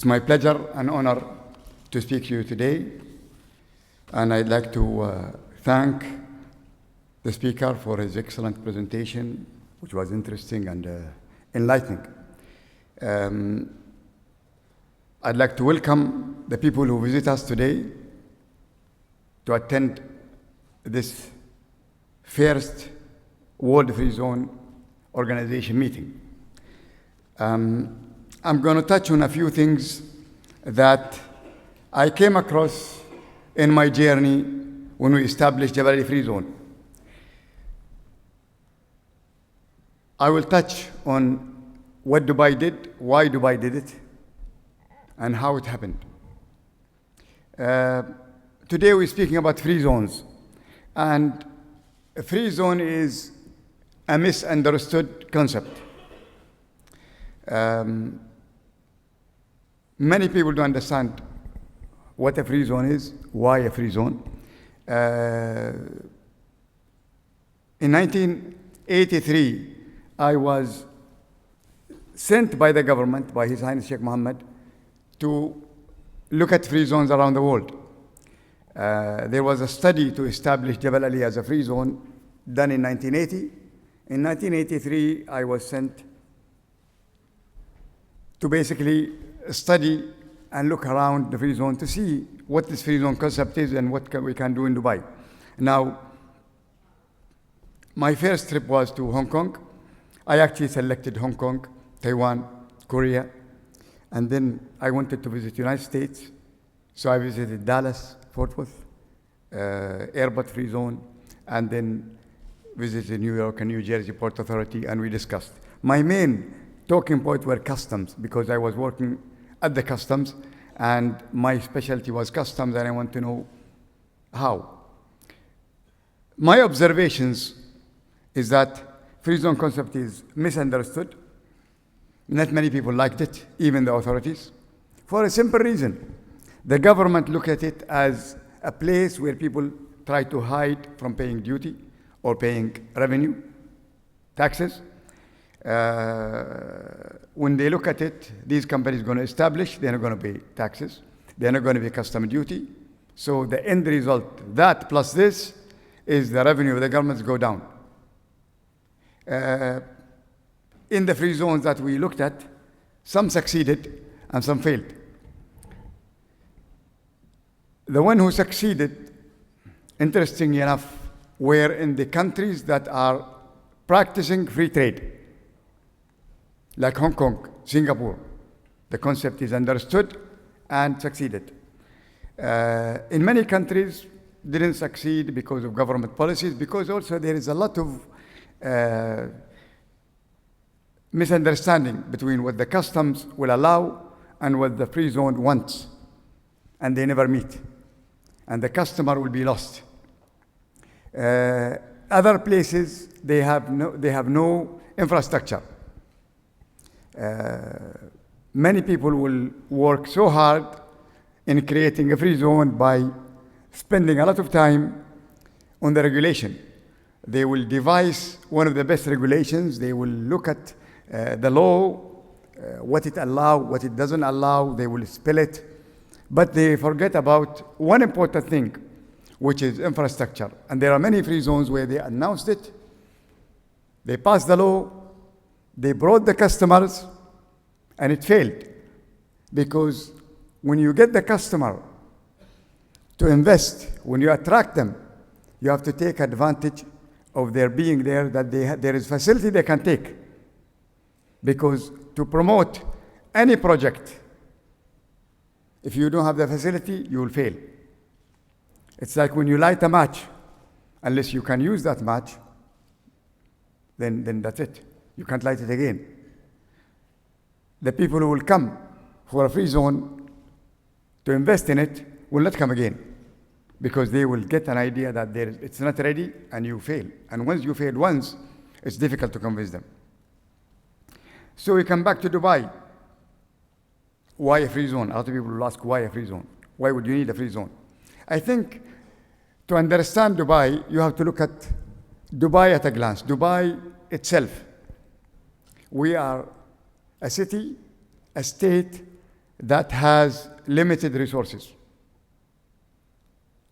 It's my pleasure and honor to speak to you today, and I'd like to thank the speaker for his excellent presentation, which was interesting and enlightening. I'd like to welcome the people who visit us today to attend this first World Free Zone Organization meeting. I'm going to touch on a few things that I came across in my journey when we established Jebel Ali Free Zone. I will touch on what Dubai did, why Dubai did it, and how it happened. Today we're speaking about free zones, and a free zone is a misunderstood concept. Many people don't understand what a free zone is, why a free zone. In 1983, I was sent by the government, by His Highness Sheikh Mohammed, to look at free zones around the world. There was a study to establish Jebel Ali as a free zone done in 1980. In 1983, I was sent to basically study and look around the free zone to see what this free zone concept is and what we can do in Dubai. Now, my first trip was to Hong Kong. I actually selected Hong Kong, Taiwan, Korea, and then I wanted to visit the United States. So I visited Dallas, Fort Worth, Airport Free Zone, and then visited New York and New Jersey Port Authority, and we discussed. My main talking point were customs, because I was working at the customs, and my specialty was customs, and I want to know how. My observations is that free zone concept is misunderstood. Not many people liked it, even the authorities, for a simple reason. The government looked at it as a place where people try to hide from paying duty or paying revenue, taxes. When they look at it, these companies are going to establish, they're not going to pay taxes, they're not going to pay custom duty. So the end result, that plus this, is the revenue of the governments go down. In the free zones that we looked at, some succeeded and some failed. The one who succeeded, interestingly enough, were in the countries that are practicing free trade, like Hong Kong, Singapore. The concept is understood and succeeded. In many countries, didn't succeed because of government policies, because also there is a lot of misunderstanding between what the customs will allow and what the free zone wants, and they never meet, and the customer will be lost. Other places, they have no infrastructure. Many people will work so hard in creating a free zone by spending a lot of time on the regulation. They will devise one of the best regulations. They will look at the law, what it allows, what it doesn't allow. They will spell it. But they forget about one important thing, which is infrastructure. And there are many free zones where they announced it, they passed the law, they brought the customers, and it failed. Because when you get the customer to invest, when you attract them, you have to take advantage of their being there, that there is facility they can take. Because to promote any project, if you don't have the facility, you will fail. It's like when you light a match, unless you can use that match, then that's it. You can't light it again. The people who will come for a free zone to invest in it will not come again, because they will get an idea that it's not ready and you fail. And once you fail once, it's difficult to convince them. So we come back to Dubai. Why a free zone? A lot of people will ask, why a free zone? Why would you need a free zone? I think to understand Dubai, you have to look at Dubai at a glance. Dubai itself. We are a city, a state that has limited resources.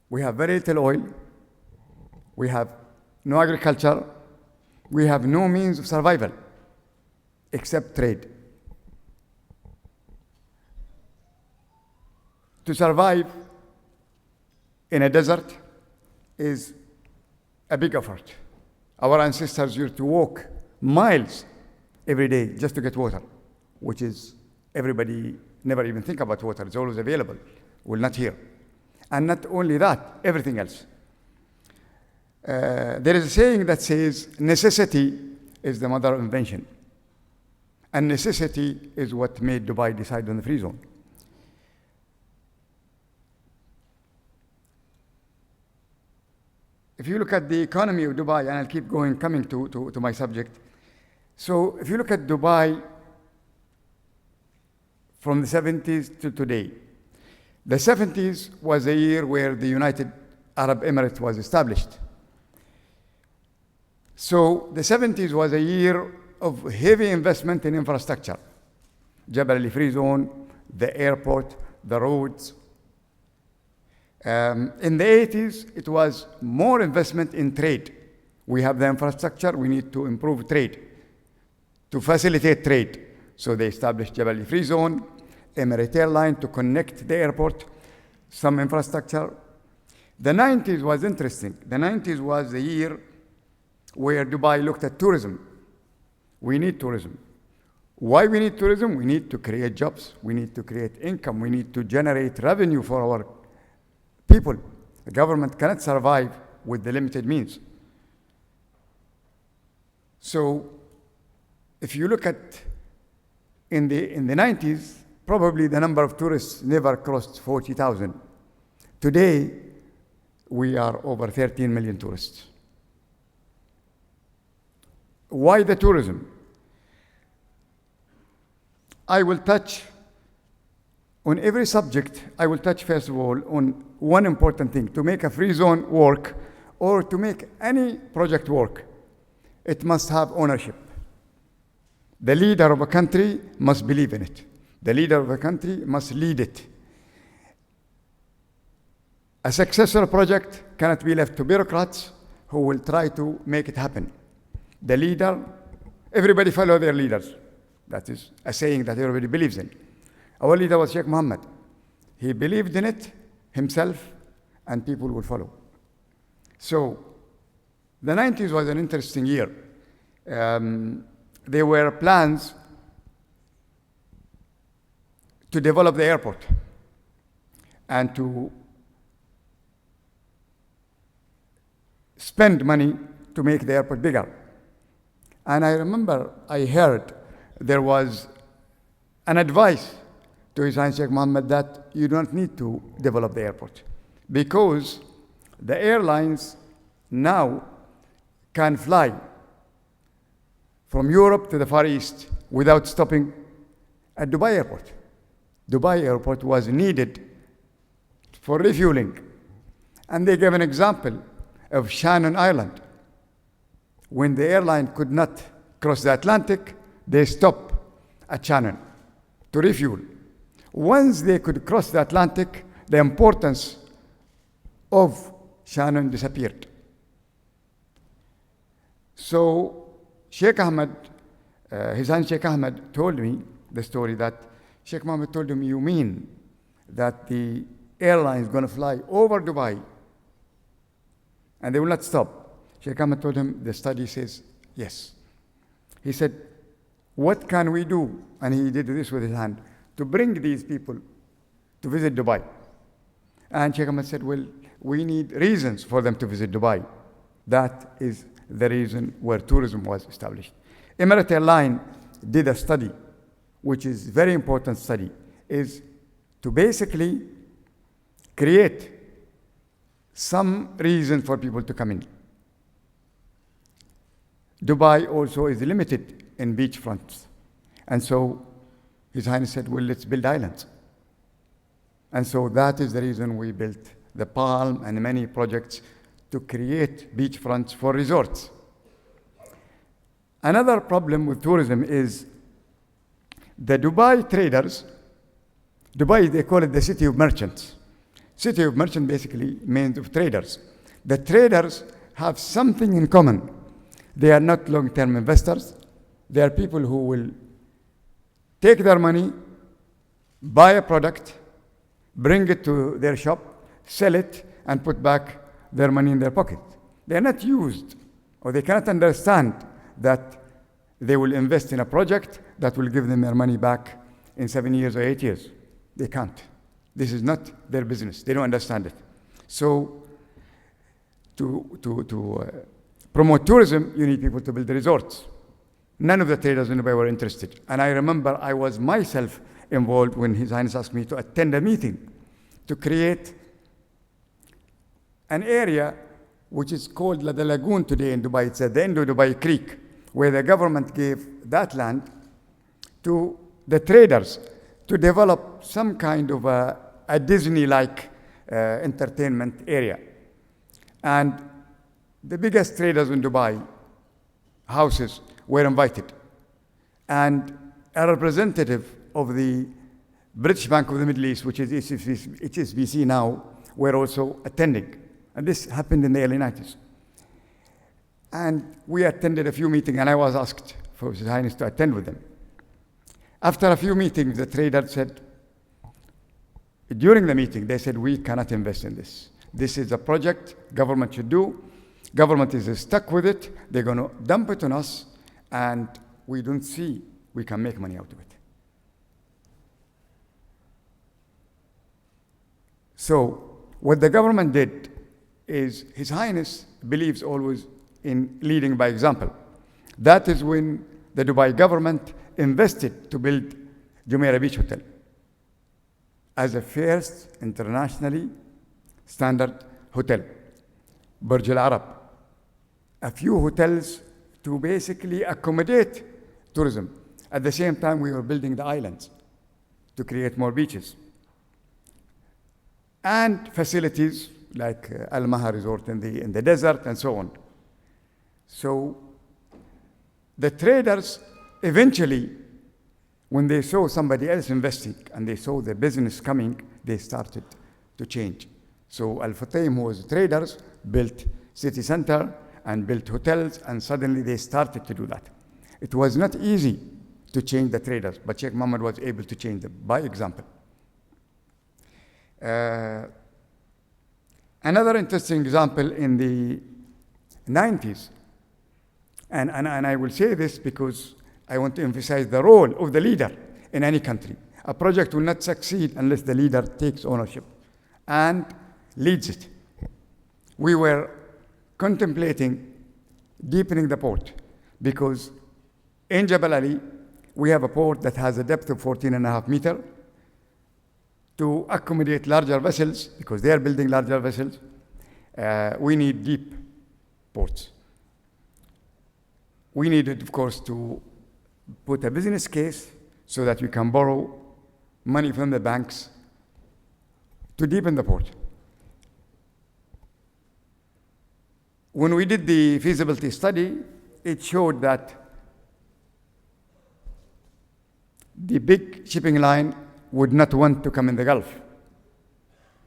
We have very little oil. We have no agriculture. We have no means of survival except trade. To survive in a desert is a big effort. Our ancestors used to walk miles every day just to get water, which is everybody never even think about water. It's always available. We're not here. And not only that, everything else. There is a saying that says, necessity is the mother of invention. And necessity is what made Dubai decide on the free zone. If you look at the economy of Dubai, and I'll keep coming to my subject. So if you look at Dubai from the 70s to today, the 70s was a year where the United Arab Emirates was established. So the 70s was a year of heavy investment in infrastructure. Jebel Ali Free Zone, the airport, the roads. In the 80s, it was more investment in trade. We have the infrastructure, we need to improve trade, to facilitate trade. So they established Jebel Ali Free Zone, Emirate Airline to connect the airport, some infrastructure. The 90s was interesting. The 90s was the year where Dubai looked at tourism. We need tourism. Why we need tourism? We need to create jobs. We need to create income. We need to generate revenue for our people. The government cannot survive with the limited means. So if you look at in the 90s, probably the number of tourists never crossed 40,000. Today, we are over 13 million tourists. Why the tourism? I will touch on every subject. I will touch first of all on one important thing. To make a free zone work or to make any project work, it must have ownership. The leader of a country must believe in it. The leader of a country must lead it. A successful project cannot be left to bureaucrats who will try to make it happen. The leader, everybody follow their leaders. That is a saying that everybody believes in. Our leader was Sheikh Mohammed. He believed in it himself, and people will follow. So the 90s was an interesting year. There were plans to develop the airport and to spend money to make the airport bigger. And I remember I heard there was an advice to His Highness Sheikh Mohammed that you don't need to develop the airport because the airlines now can fly from Europe to the Far East without stopping at Dubai Airport. Dubai Airport was needed for refueling. And they gave an example of Shannon Island. When the airline could not cross the Atlantic, they stopped at Shannon to refuel. Once they could cross the Atlantic, the importance of Shannon disappeared. So Sheikh Ahmed, His Highness Sheikh Ahmed told me the story that Sheikh Mohammed told him, you mean that the airline is going to fly over Dubai and they will not stop? Sheikh Ahmed told him, the study says yes. He said, what can we do? And he did this with his hand, to bring these people to visit Dubai. And Sheikh Ahmed said, well, we need reasons for them to visit Dubai. That is the reason where tourism was established. Emirate Airline did a study, which is a very important study, is to basically create some reason for people to come in. Dubai also is limited in beachfronts. And so His Highness said, well, let's build islands. And so that is the reason we built the Palm and many projects to create beachfronts for resorts. Another problem with tourism is the Dubai traders Dubai, they call it the city of merchants. City of merchants basically means of traders. The traders have something in common. They are not long-term investors. They are people who will take their money, buy a product, bring it to their shop, sell it, and put back their money in their pocket. They are not used, or they cannot understand that they will invest in a project that will give them their money back in 7 years or 8 years. They can't. This is not their business. They don't understand it. So to promote tourism, you need people to build the resorts. None of the traders in Dubai were interested. And I remember I was myself involved when His Highness asked me to attend a meeting to create an area which is called the Lagoon today in Dubai. It's at the end of Dubai Creek, where the government gave that land to the traders to develop some kind of a Disney-like entertainment area. And the biggest traders in Dubai, houses, were invited. And a representative of the British Bank of the Middle East, which is HSBC now, were also attending. And this happened in the early 90s. And we attended a few meetings, and I was asked for His Highness to attend with them. After a few meetings, the traders said, during the meeting, they said, we cannot invest in this. This is a project government should do. Government is stuck with it. They're going to dump it on us, and we don't see we can make money out of it. So what the government did is His Highness believes always in leading by example. That is when the Dubai government invested to build Jumeirah Beach Hotel as a first internationally standard hotel. Burj Al Arab, a few hotels to basically accommodate tourism. At the same time, we were building the islands to create more beaches. And facilities like Al Maha Resort in the desert and so on. So the traders eventually, when they saw somebody else investing and they saw the business coming, they started to change. So Al Futtaim, who was traders, built city center and built hotels, and suddenly they started to do that. It was not easy to change the traders, but Sheikh Mohammed was able to change them by example. Another interesting example in the 90s, and I will say this because I want to emphasize the role of the leader in any country. A project will not succeed unless the leader takes ownership and leads it. We were contemplating deepening the port because in Jabal Ali, we have a port that has a depth of 14.5 meters to accommodate larger vessels because they are building larger vessels. We need deep ports. We needed, of course, to put a business case so that we can borrow money from the banks to deepen the port. When we did the feasibility study, it showed that the big shipping line would not want to come in the Gulf.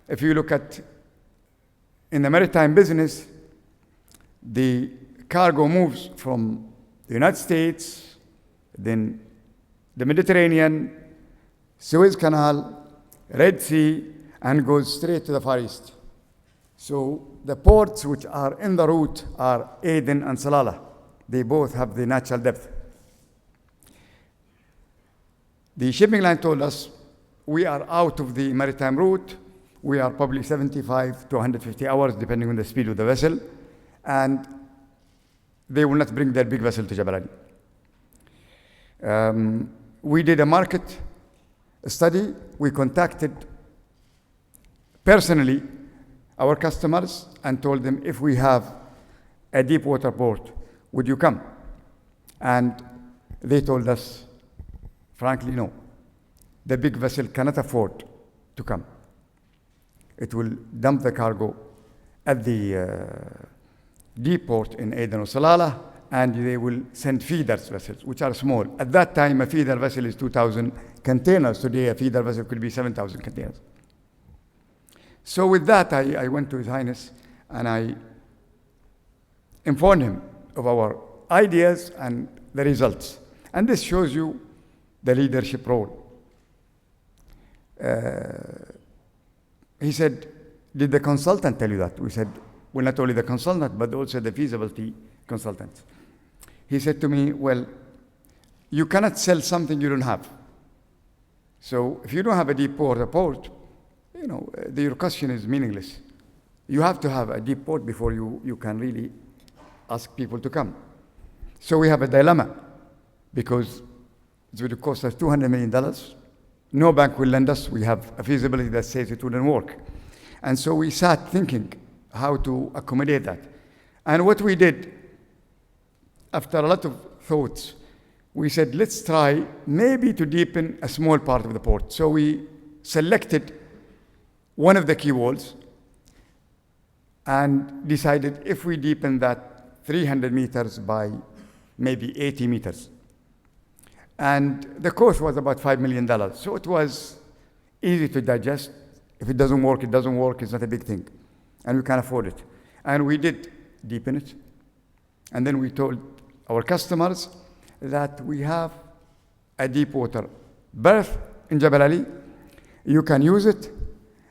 If you look at, in the maritime business, the cargo moves from the United States, then the Mediterranean, Suez Canal, Red Sea, and goes straight to the Far East. So the ports which are in the route are Aden and Salalah. They both have the natural depth. The shipping line told us we are out of the maritime route. We are probably 75 to 150 hours, depending on the speed of the vessel. And they will not bring their big vessel to Jabal Ali. We did a market study. We contacted personally our customers and told them, if we have a deep water port, would you come? And they told us, frankly, no. The big vessel cannot afford to come. It will dump the cargo at the deep port in Aden or Salalah and they will send feeders vessels, which are small. At that time, a feeder vessel is 2,000 containers. Today, a feeder vessel could be 7,000 containers. So with that, I went to His Highness, and I informed him of our ideas and the results. And this shows you the leadership role. He said, did the consultant tell you that? We said, well, not only the consultant, but also the feasibility consultant. He said to me, well, you cannot sell something you don't have. So if you don't have a deep port, your question is meaningless. You have to have a deep port before you can really ask people to come. So we have a dilemma, because it would cost us $200 million. No bank will lend us. We have a feasibility that says it wouldn't work. And so we sat thinking how to accommodate that. And what we did, after a lot of thoughts, we said, let's try maybe to deepen a small part of the port. So we selected one of the quay walls and decided if we deepen that 300 meters by maybe 80 meters. And the cost was about $5 million. So it was easy to digest. If it doesn't work, it doesn't work. It's not a big thing. And we can afford it. And we did deepen it. And then we told our customers that we have a deep water berth in Jabal Ali. You can use it.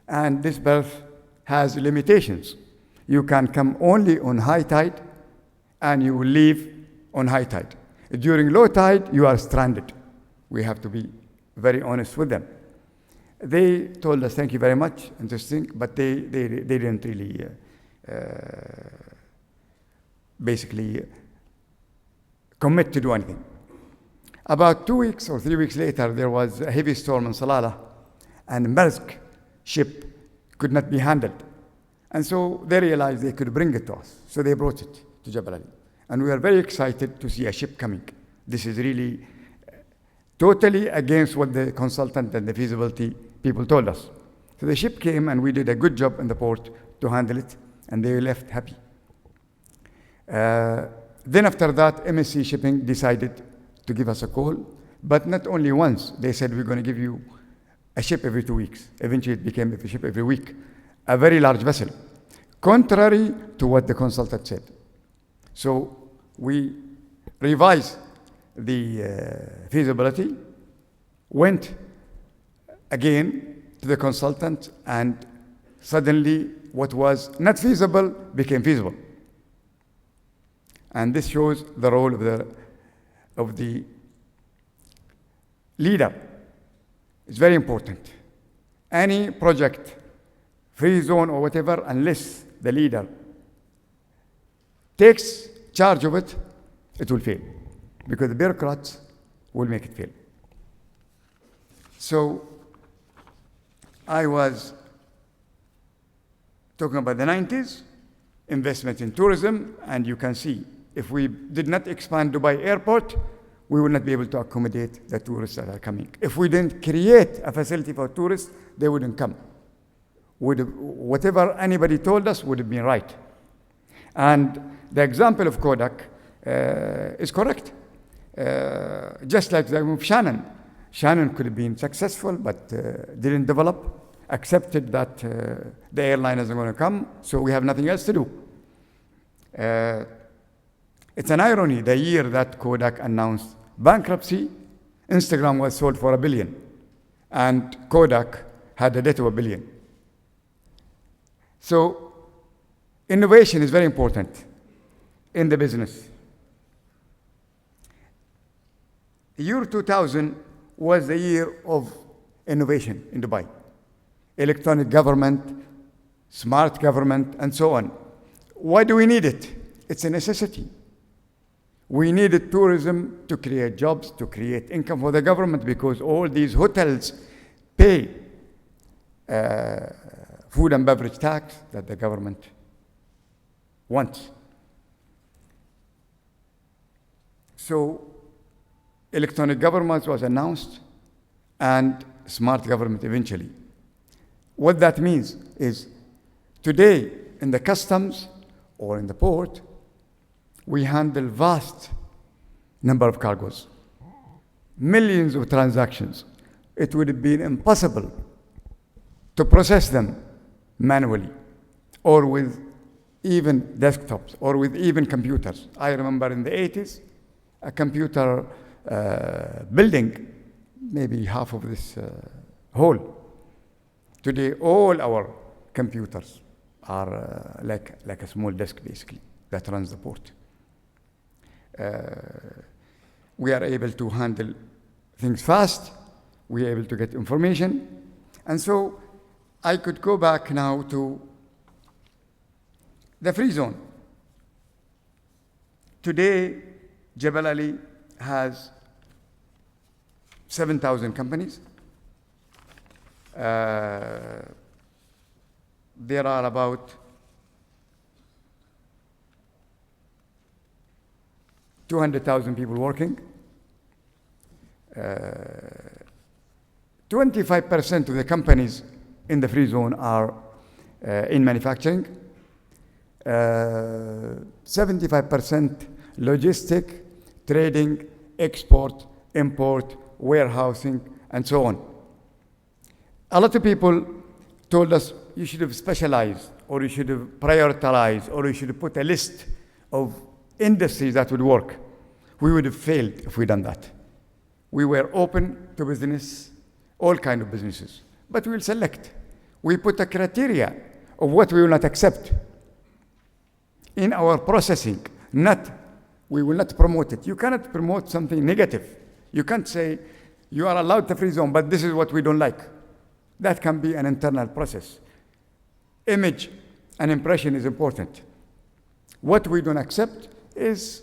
And this berth has limitations. You can come only on high tide, and you will leave on high tide. During low tide, you are stranded. We have to be very honest with them. They told us, thank you very much, interesting, but they didn't really basically commit to do anything. About 2 weeks or 3 weeks later, there was a heavy storm in Salalah, and Maersk ship could not be handled. And so they realized they could bring it to us. So they brought it to Jabal Ali. And we are very excited to see a ship coming. This is really totally against what the consultant and the feasibility people told us. So the ship came, and we did a good job in the port to handle it, and they left happy. Then after that, MSC Shipping decided to give us a call, but not only once. They said, we're going to give you a ship every 2 weeks. Eventually, it became a ship every week, a very large vessel, contrary to what the consultant said. So we revised the feasibility, went again to the consultant, and suddenly what was not feasible became feasible. And this shows the role of the leader. It's very important. Any project, free zone or whatever, unless the leader takes charge of it, it will fail, because the bureaucrats will make it fail. So I was talking about the 90s, investment in tourism, and you can see if we did not expand Dubai airport, we will not be able to accommodate the tourists that are coming. If we didn't create a facility for tourists, they wouldn't come. Whatever anybody told us would have been right. And the example of Kodak is correct. Just like the move Shannon. Shannon could have been successful, but didn't develop, accepted that the airline isn't going to come, so we have nothing else to do. It's an irony, the year that Kodak announced bankruptcy, Instagram was sold for $1 billion, and Kodak had a debt of $1 billion. So innovation is very important in the business. The year 2000 was the year of innovation in Dubai. Electronic government, smart government, and so on. Why do we need it? It's a necessity. We needed tourism to create jobs, to create income for the government, because all these hotels pay food and beverage tax that the government wants. So electronic government was announced, and smart government eventually. What that means is today in the customs or in the port, We handle vast number of cargoes, millions of transactions. It would have been impossible to process them manually or with even desktops or with even computers. I remember in the 80s, a computer building, maybe half of this hall. Today, all our computers are like a small desk, basically, that runs the port. We are able to handle things fast. We are able to get information. And so I could go back now to the free zone. Today, Jebel Ali has 7,000 companies. There are about 200,000 people working. 25% of the companies in the free zone are in manufacturing. 75% logistic, trading, export, import, warehousing, and so on. A lot of people told us you should have specialized, or you should have prioritized, or you should have put a list of industries that would work. We would have failed if we'd done that. We were open to business, all kinds of businesses, but we will select. We put a criteria of what we will not accept in our processing. We will not promote it. You cannot promote something negative. You can't say you are allowed the free zone, but this is what we don't like. That can be an internal process. Image and impression is important. What we don't accept is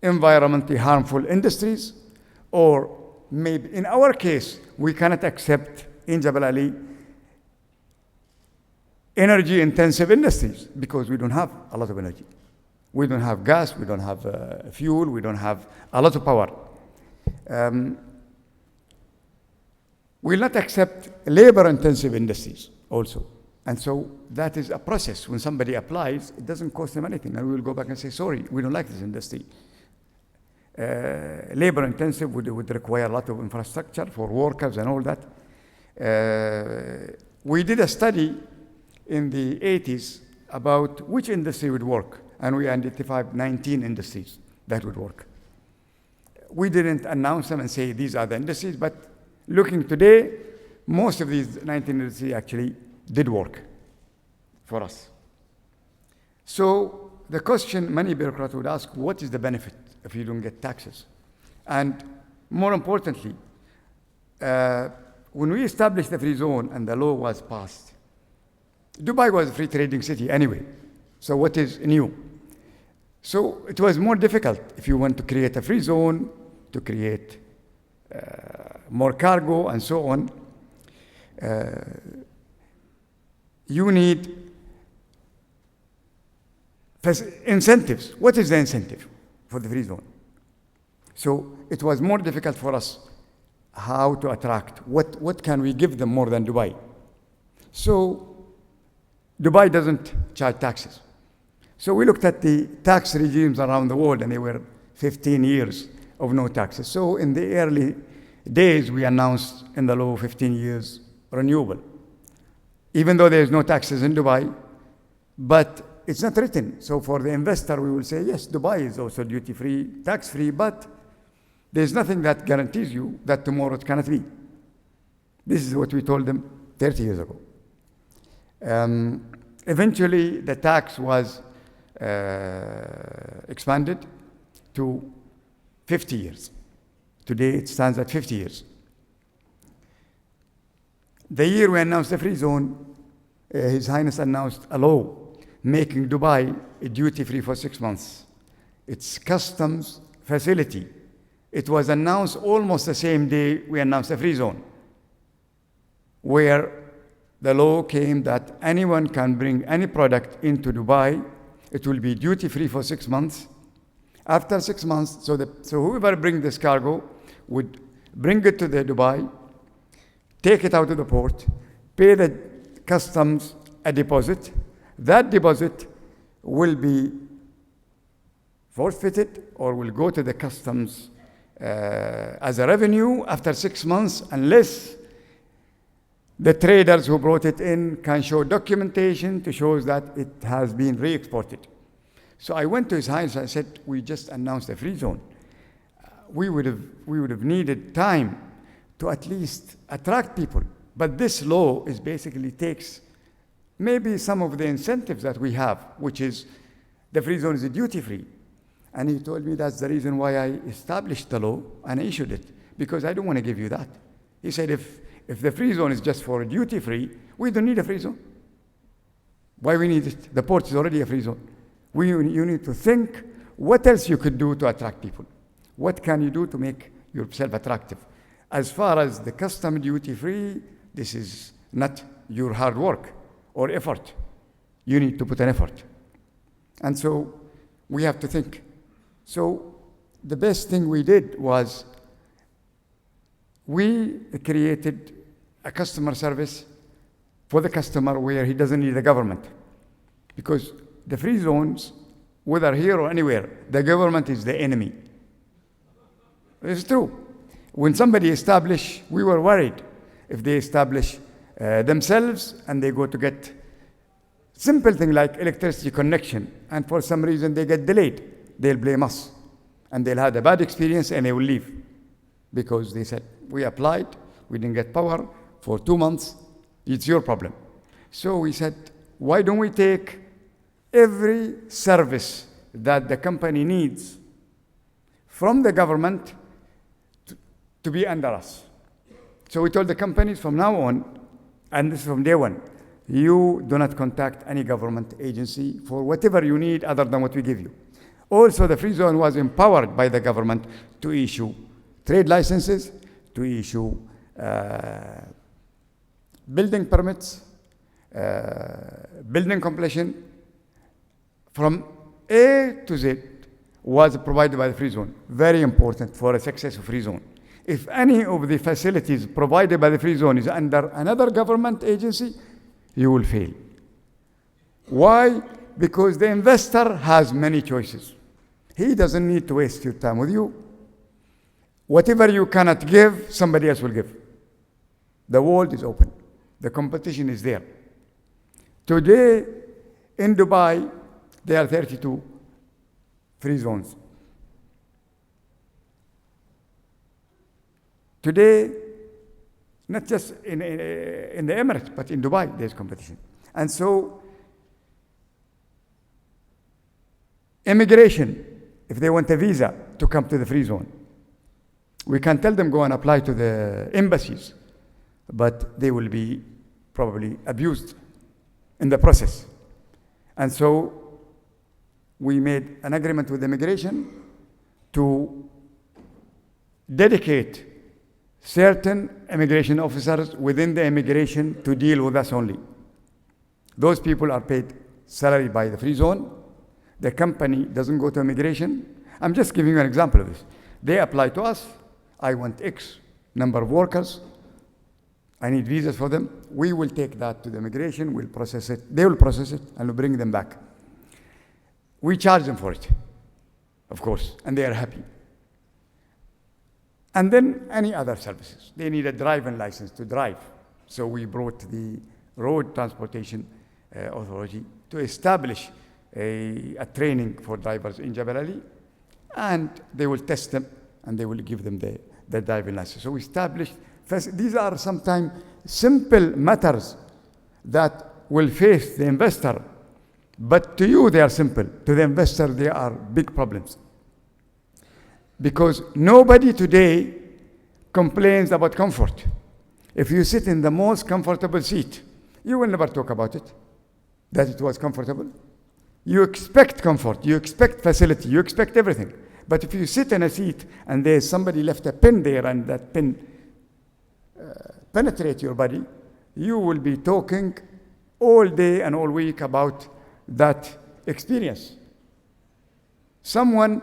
environmentally harmful industries, or maybe in our case, we cannot accept in Jebel Ali energy intensive industries because we don't have a lot of energy. We don't have gas, we don't have fuel, we don't have a lot of power. We'll not accept labor intensive industries also. And so that is a process. When somebody applies, it doesn't cost them anything. And we will go back and say, sorry, we don't like this industry. Labor intensive would require a lot of infrastructure for workers and all that. We did a study in the 80s about which industry would work, and we identified 19 industries that would work. We didn't announce them and say these are the industries, but looking today, most of these 19 industries actually did work for us. So the question many bureaucrats would ask, what is the benefit if you don't get taxes? And more importantly, when we established the free zone and the law was passed, Dubai was a free trading city anyway. So what is new? So it was more difficult if you want to create a free zone, to create more cargo and so on. You need incentives. What is the incentive for the free zone? So it was more difficult for us how to attract. What can we give them more than Dubai? So Dubai doesn't charge taxes. So we looked at the tax regimes around the world, and they were 15 years of no taxes. So in the early days, we announced in the law 15 years renewable, even though there's no taxes in Dubai, but it's not written. So for the investor, we will say, yes, Dubai is also duty-free, tax-free, but there's nothing that guarantees you that tomorrow it cannot be. This is what we told them 30 years ago. Eventually, the tax was expanded to 50 years. Today, it stands at 50 years. The year we announced the free zone, His Highness announced a law making Dubai duty-free for 6 months. It's customs facility. It was announced almost the same day we announced the free zone, where the law came that anyone can bring any product into Dubai. It will be duty-free for 6 months. After 6 months, so whoever brings this cargo would bring it to the Dubai, take it out of the port, pay the customs a deposit. That deposit will be forfeited or will go to the customs as a revenue after 6 months, unless the traders who brought it in can show documentation to show that it has been re-exported. So I went to His Highness and I said, we just announced a free zone. We would have needed time to at least attract people. But this law is basically takes maybe some of the incentives that we have, which is the free zone is duty free. And he told me that's the reason why I established the law and I issued it, because I don't want to give you that. He said, if the free zone is just for duty free, we don't need a free zone. Why we need it? The port is already a free zone. You need to think what else you could do to attract people. What can you do to make yourself attractive? As far as the custom duty free, this is not your hard work or effort. You need to put an effort. And so we have to think. So the best thing we did was we created a customer service for the customer where he doesn't need the government. Because the free zones, whether here or anywhere, the government is the enemy. It's true. When somebody established, we were worried if they establish themselves and they go to get simple thing like electricity connection, and for some reason they get delayed, they'll blame us. And they'll have a bad experience and they will leave. Because they said, we applied, we didn't get power for 2 months, it's your problem. So we said, why don't we take every service that the company needs from the government to be under us. So we told the companies from now on, and this is from day one, you do not contact any government agency for whatever you need other than what we give you. Also, the free zone was empowered by the government to issue trade licenses, to issue building permits, building completion, from A to Z was provided by the free zone. Very important for a successful free zone. If any of the facilities provided by the free zone is under another government agency, you will fail. Why? Because the investor has many choices. He doesn't need to waste your time with you. Whatever you cannot give, somebody else will give. The world is open. The competition is there. Today, in Dubai, there are 32 free zones. Today, not just in the Emirates, but in Dubai, there's competition. And so, immigration, if they want a visa to come to the free zone, we can tell them go and apply to the embassies, but they will be probably abused in the process. And so, we made an agreement with immigration to dedicate certain immigration officers within the immigration to deal with us only. Those people are paid salary by the free zone. The company doesn't go to immigration. I'm just giving you an example of this. They apply to us. I want X number of workers. I need visas for them. We will take that to the immigration. We'll process it. They will process it and we'll bring them back. We charge them for it, of course, and they are happy. And then any other services. They need a driving license to drive. So we brought the Road Transportation Authority to establish a training for drivers in Jabal Ali, and they will test them and they will give them the driving license. So we established, these are sometimes simple matters that will face the investor, but to you they are simple. To the investor they are big problems. Because nobody today complains about comfort. If you sit in the most comfortable seat, you will never talk about it, that it was comfortable. You expect comfort, you expect facility, you expect everything. But if you sit in a seat and there's somebody left a pin there and that pin penetrates your body, you will be talking all day and all week about that experience. Someone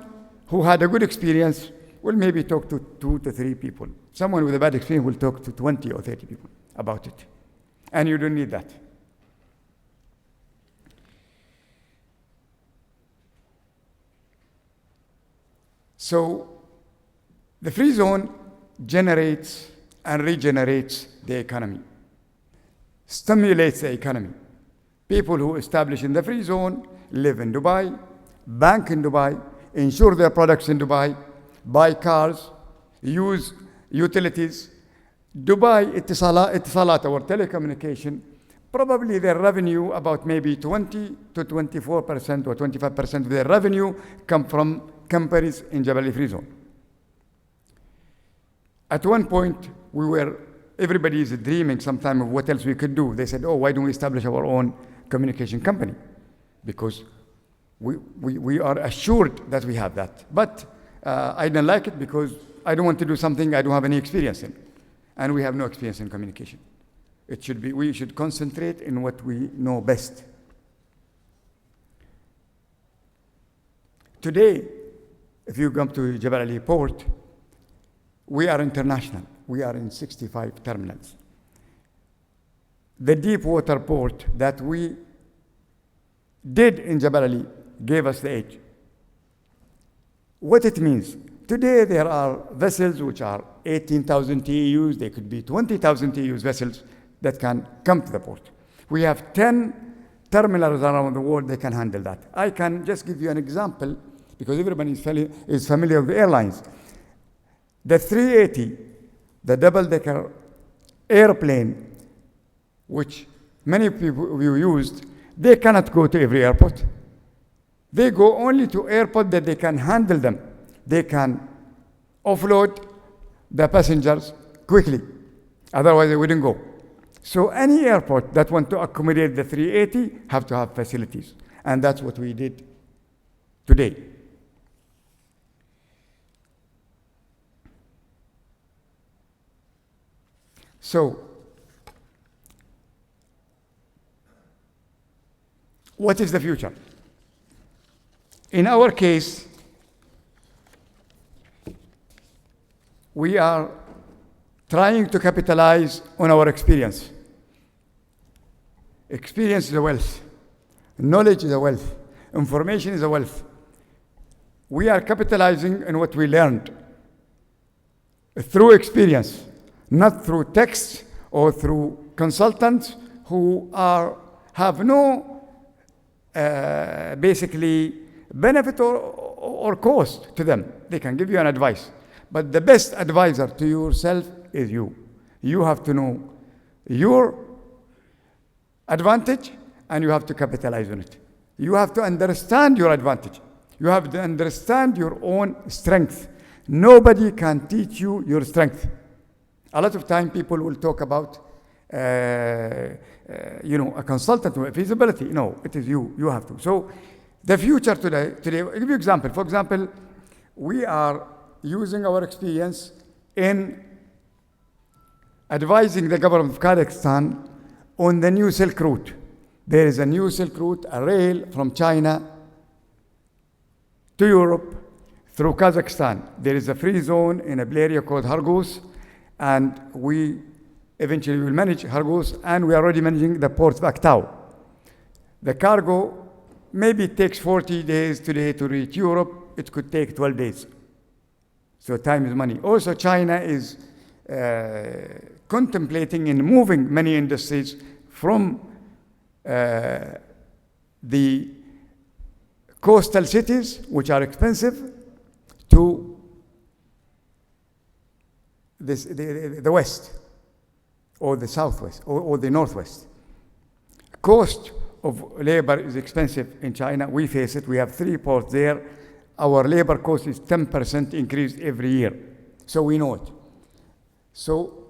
who had a good experience will maybe talk to 2 to 3 people. Someone with a bad experience will talk to 20 or 30 people about it. And you don't need that. So the free zone generates and regenerates the economy, stimulates the economy. People who establish in the free zone live in Dubai, bank in Dubai, insure their products in Dubai, buy cars, use utilities. Dubai Itisalat, our telecommunication, probably their revenue, about maybe 20 to 24% or 25% of their revenue come from companies in Jebel Ali Free Zone. At one point, everybody is dreaming sometime of what else we could do. They said, oh, why don't we establish our own communication company? Because we are assured that we have that. But I don't like it because I don't want to do something I don't have any experience in. And we have no experience in communication. We should concentrate in what we know best. Today, if you come to Jebel Ali Port, we are international. We are in 65 terminals. The deep water port that we did in Jebel Ali gave us the edge. What it means, today there are vessels which are 18,000 TEUs, they could be 20,000 TEUs vessels that can come to the port. We have 10 terminals around the world that can handle that. I can just give you an example because everybody is familiar with airlines. The 380, the double-decker airplane, which many people of you used, they cannot go to every airport. They go only to airports that they can handle them. They can offload the passengers quickly. Otherwise, they wouldn't go. So any airport that want to accommodate the 380 have to have facilities. And that's what we did today. So, what is the future? In our case, we are trying to capitalize on our experience. Experience is a wealth. Knowledge is a wealth. Information is a wealth. We are capitalizing on what we learned through experience, not through texts or through consultants who have no basically benefit or cost to them. They can give you an advice. But the best advisor to yourself is you. You have to know your advantage and you have to capitalize on it. You have to understand your advantage. You have to understand your own strength. Nobody can teach you your strength. A lot of time people will talk about a consultant or feasibility. No, it is you. You have to. So the future today, I'll give you an example. For example, we are using our experience in advising the government of Kazakhstan on the new Silk Route. There is a new Silk Route, a rail from China to Europe through Kazakhstan. There is a free zone in a area called Hargus, and we eventually will manage Hargus, and we are already managing the port of Aktau. The cargo maybe takes 40 days today to reach Europe. It could take 12 days. So time is money. Also, China is contemplating in moving many industries from the coastal cities, which are expensive, to the west, or the southwest, or the northwest. Cost of labor is expensive in China. We face it. We have 3 ports there. Our labor cost is 10% increase every year. So we know it. So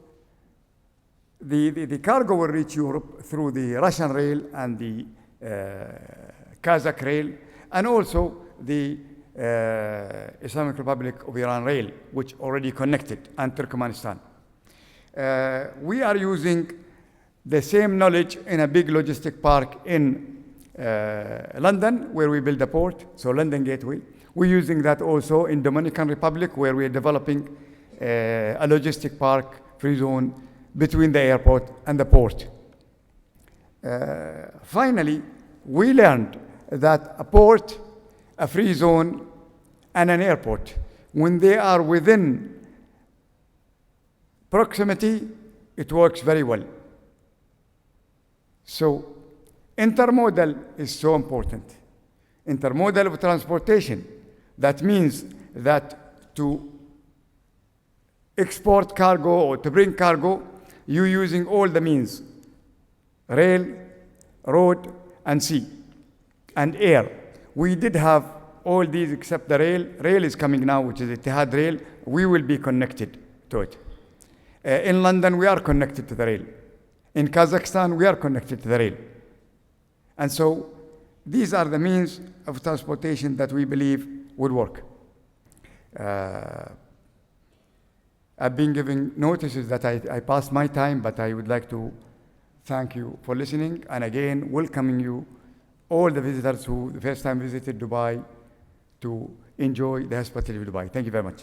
the cargo will reach Europe through the Russian rail and the Kazakh rail, and also the Islamic Republic of Iran rail, which already connected, and Turkmenistan. We are using the same knowledge in a big logistic park in London, where we build a port, so London Gateway. We're using that also in Dominican Republic, where we're developing a logistic park, free zone, between the airport and the port. Finally, we learned that a port, a free zone, and an airport When they are within proximity, it works very well. So intermodal is so important. Intermodal of transportation. That means that to export cargo or to bring cargo, you're using all the means: rail, road, and sea, and air. We did have all these except the rail. Rail is coming now, which is Etihad Rail. We will be connected to it. In London, we are connected to the rail. In Kazakhstan, we are connected to the rail. And so these are the means of transportation that we believe would work. I've been giving notices that I passed my time, but I would like to thank you for listening, and again, welcoming you, all the visitors who the first time visited Dubai, to enjoy the hospitality of Dubai. Thank you very much.